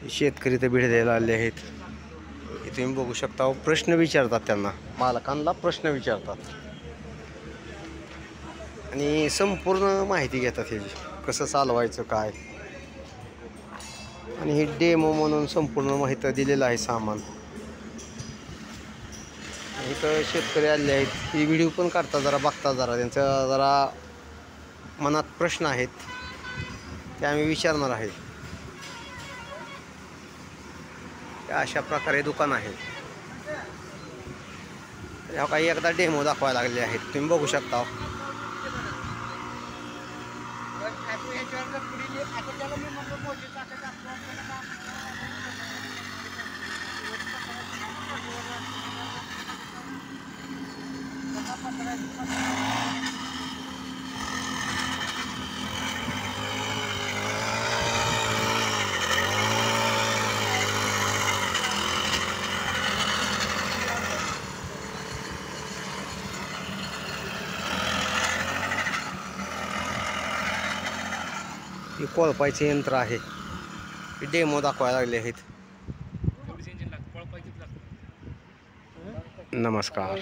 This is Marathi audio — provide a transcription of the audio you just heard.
शेतकरी तर भेट द्यायला आले आहेत. तुम्ही बघू शकता प्रश्न विचारतात, त्यांना मालकांना प्रश्न विचारतात आणि संपूर्ण माहिती घेतात ह्याची कसं चालवायचं काय. आणि हे डेमो म्हणून संपूर्ण माहिती दिलेलं आहे सामान. इथं शेतकरी आले आहेत, ही व्हिडिओ पण काढतात, जरा बघतात, जरा त्यांचा जरा मनात प्रश्न आहेत ते आम्ही विचारणार आहे. अशा प्रकारे दुकान आहे. ह्या काही एकदा डेमो दाखवायला लागले आहेत, तुम्ही बघू शकता. हे कोळपायचे यंत्र आहे, डेमो दाखवायला लागले आहेत. नमस्कार.